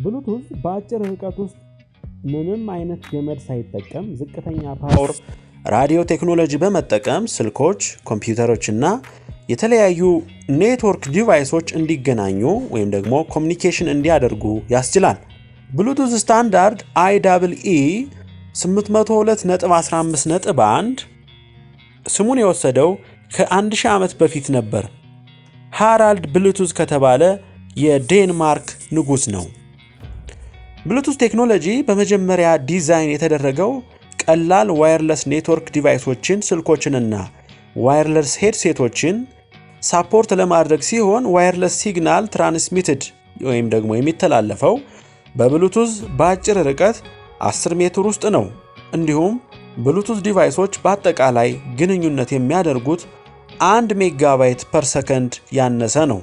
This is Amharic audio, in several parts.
ብሉቱዝ በአጭር ርቀት ውስጥ ምንም አይነት ገመድ ሳይጠቀም ዝቅተኛ ፓወር ራዲዮ ቴክኖሎጂ በመጠቀም ስልኮች፣ ኮምፒውተሮችና የተለያዩ ኔትወርክ ዲቫይሶች እንዲገናኙ ወይም ደግሞ ኮሙኒኬሽን እንዲያደርጉ ያስችላል። ብሉቱዝ ስታንዳርድ IEEE 802.15.1 ስሙን የወሰደው ከ1000 ዓመት በፊት ነበር። ሃራልድ ብሉቱዝ ከተባለ የዴንማርክ ንጉስ ነው። ብሉቱዝ ቴክኖሎጂ በመጀመሪያ ዲዛይን የተደረገው ቀላል ዋየርለስ ኔትወርክ ዲቫይሶችን፣ ስልኮችንና ዋየርለስ ሄድሴቶችን ሳፖርት ለማድረግ ሲሆን ዋየርለስ ሲግናል ትራንስሚትድ ወይም ደግሞ የሚተላለፈው በብሉቱዝ በአጭር ርቀት 10 ሜትር ውስጥ ነው። እንዲሁም ብሉቱዝ ዲቫይሶች በአጠቃላይ ግንኙነት የሚያደርጉት 1 ሜጋባይት ፐር ሰከንድ ያነሰ ነው።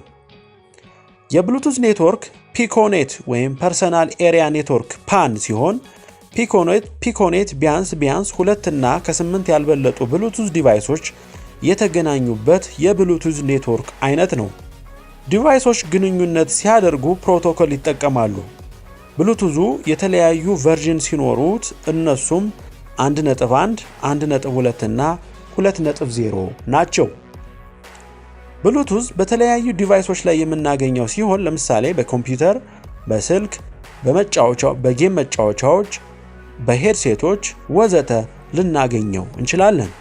የብሉቱዝ ኔትወርክ ፒኮኔት ወይም ፐርሰናል ኤሪያ ኔትወርክ ፓን ሲሆን ፒኮኔት ቢያንስ 2 እና ከ8 ያልበለጡ ብሉቱዝ ዲቫይሶች የተገናኙበት የብሉቱዝ ኔትወርክ አይነት ነው። ዲቫይሶች ግንኙነት ሲያደርጉ ፕሮቶኮል ይጠቀማሉ። ብሉቱዙ የተለያዩ ቨርዥን ሲኖሩት እነሱም 1.1፣ 1.2 እና 2.0 ናቸው። ብሉቱዝ በተለያዩ ዲቫይሶች ላይ የምናገኘው ሲሆን ለምሳሌ በኮምፒውተር፣ በስልክ፣ በጌም መጫወቻዎች፣ በሄድሴቶች ወዘተ ልናገኘው እንችላለን።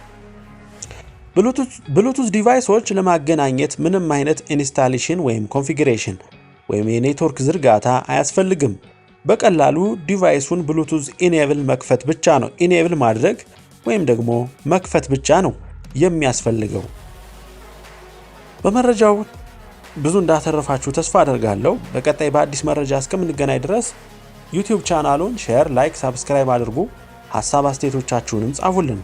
ብሉቱዝ ዲቫይሶች ለማገናኘት ምንም አይነት ኢንስታሌሽን ወይም ኮንፊግሬሽን ወይም የኔትወርክ ዝርጋታ አያስፈልግም። በቀላሉ ዲቫይሱን ብሉቱዝ ኢኔብል መክፈት ብቻ ነው ኢኔብል ማድረግ ወይም ደግሞ መክፈት ብቻ ነው የሚያስፈልገው። በመረጃው ብዙ እንዳተረፋችሁ ተስፋ አደርጋለሁ። በቀጣይ በአዲስ መረጃ እስከምንገናኝ ድረስ ዩቲዩብ ቻናሉን ሼር፣ ላይክ፣ ሰብስክራይብ አድርጉ። ሐሳብ አስተያየቶቻችሁንም ጻፉልን።